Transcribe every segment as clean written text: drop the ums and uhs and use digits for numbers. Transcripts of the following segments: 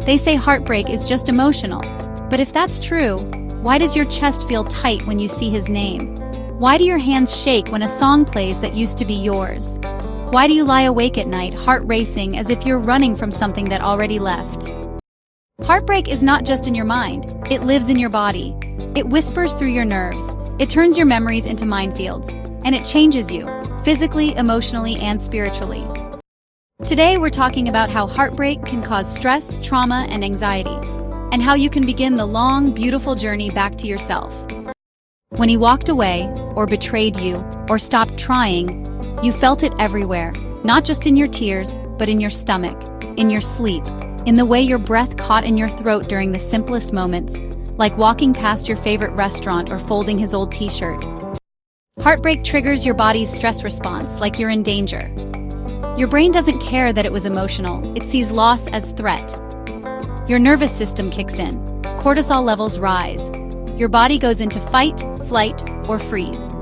They say heartbreak is just emotional. But if that's true, why does your chest feel tight when you see his name? Why do your hands shake when a song plays that used to be yours? Why do you lie awake at night, heart racing, as if you're running from something that already left? Heartbreak is not just in your mind, it lives in your body. It whispers through your nerves, it turns your memories into minefields, and it changes you, physically, emotionally, and spiritually. Today we're talking about how heartbreak can cause stress, trauma, and anxiety, and how you can begin the long, beautiful journey back to yourself. When he walked away, or betrayed you, or stopped trying, you felt it everywhere, not just in your tears, but in your stomach, in your sleep, in the way your breath caught in your throat during the simplest moments, like walking past your favorite restaurant or folding his old t-shirt. Heartbreak triggers your body's stress response, like you're in danger. Your brain doesn't care that it was emotional, it sees loss as threat. Your nervous system kicks in, cortisol levels rise. Your body goes into fight, flight, or freeze.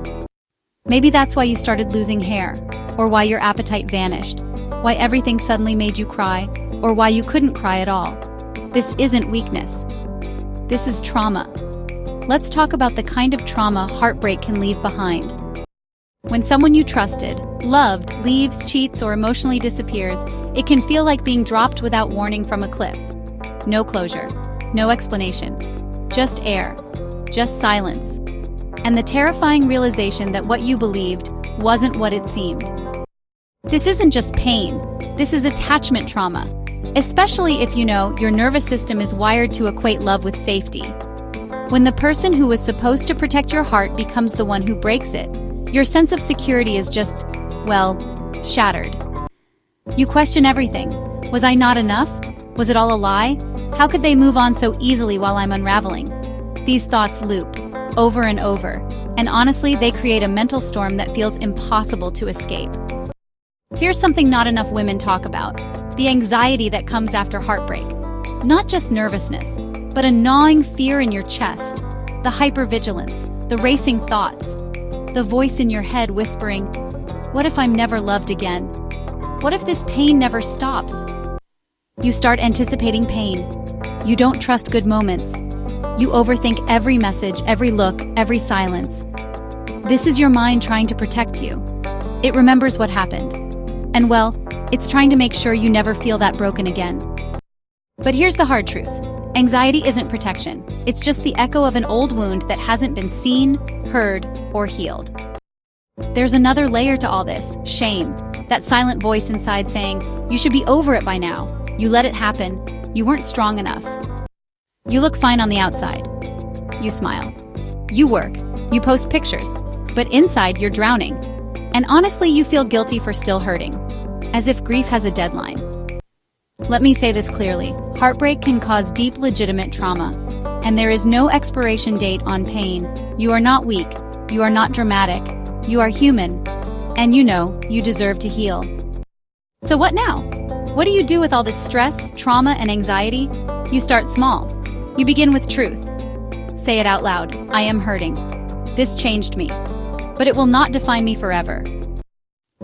Maybe that's why you started losing hair, or why your appetite vanished, why everything suddenly made you cry, or why you couldn't cry at all. This isn't weakness. This is trauma. Let's talk about the kind of trauma heartbreak can leave behind. When someone you trusted, loved, leaves, cheats, or emotionally disappears, it can feel like being dropped without warning from a cliff. No closure, no explanation, just air, just silence, and the terrifying realization that what you believed wasn't what it seemed. This isn't just pain, this is attachment trauma, especially if you know your nervous system is wired to equate love with safety. When the person who was supposed to protect your heart becomes the one who breaks it, your sense of security is just, well, shattered. You question everything. Was I not enough? Was it all a lie? How could they move on so easily while I'm unraveling? These thoughts loop, over and over, and honestly, they create a mental storm that feels impossible to escape. Here's something not enough women talk about: the anxiety that comes after heartbreak. Not just nervousness, but a gnawing fear in your chest, the hypervigilance, the racing thoughts, the voice in your head whispering, "What if I'm never loved again? What if this pain never stops?" You start anticipating pain. You don't trust good moments. You overthink every message, every look, every silence. This is your mind trying to protect you. It remembers what happened. And well, it's trying to make sure you never feel that broken again. But here's the hard truth. Anxiety isn't protection. It's just the echo of an old wound that hasn't been seen, heard, or healed. There's another layer to all this: shame. That silent voice inside saying, "You should be over it by now. You let it happen. You weren't strong enough." You look fine on the outside. You smile. You work. You post pictures. But inside, you're drowning. And honestly, you feel guilty for still hurting, as if grief has a deadline. Let me say this clearly. Heartbreak can cause deep, legitimate trauma. And there is no expiration date on pain. You are not weak. You are not dramatic. You are human. And you know, you deserve to heal. So what now? What do you do with all this stress, trauma, and anxiety? You start small. You begin with truth. Say it out loud. I am hurting. This changed me. But it will not define me forever.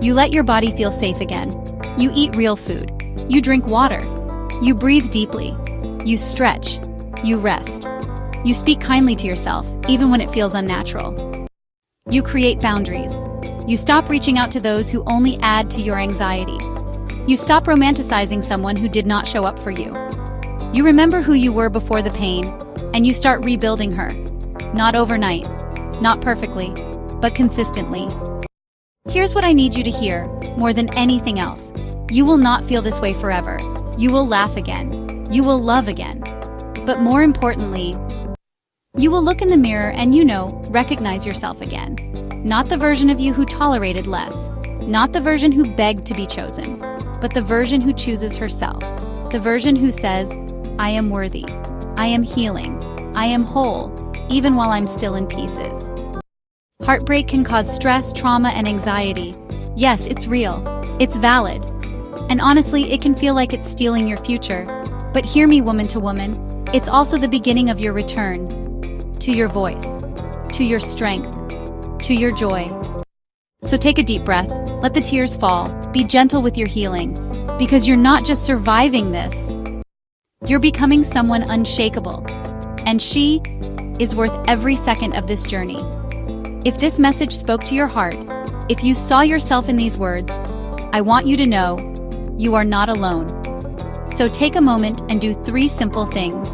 You let your body feel safe again. You eat real food. You drink water. You breathe deeply. You stretch. You rest. You speak kindly to yourself, even when it feels unnatural. You create boundaries. You stop reaching out to those who only add to your anxiety. You stop romanticizing someone who did not show up for you. You remember who you were before the pain, and you start rebuilding her. Not overnight, not perfectly, but consistently. Here's what I need you to hear, more than anything else. You will not feel this way forever. You will laugh again. You will love again. But more importantly, you will look in the mirror and recognize yourself again. Not the version of you who tolerated less. Not the version who begged to be chosen. But the version who chooses herself. The version who says, I am worthy. I am healing. I am whole, even while I'm still in pieces. Heartbreak can cause stress, trauma, and anxiety. Yes, it's real. It's valid. And honestly, it can feel like it's stealing your future. But hear me, woman to woman, it's also the beginning of your return. To your voice. To your strength. To your joy. So take a deep breath. Let the tears fall. Be gentle with your healing. Because you're not just surviving this. You're becoming someone unshakable, and she is worth every second of this journey. If this message spoke to your heart, if you saw yourself in these words, I want you to know you are not alone. So take a moment and do 3 simple things.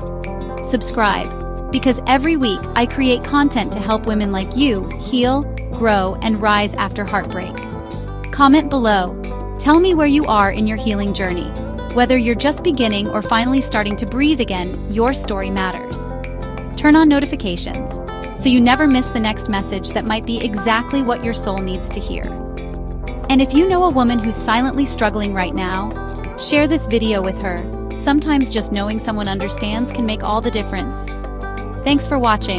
Subscribe, because every week I create content to help women like you heal, grow, and rise after heartbreak. Comment below. Tell me where you are in your healing journey. Whether you're just beginning or finally starting to breathe again, your story matters. Turn on notifications so you never miss the next message that might be exactly what your soul needs to hear. And if you know a woman who's silently struggling right now, share this video with her. Sometimes just knowing someone understands can make all the difference. Thanks for watching.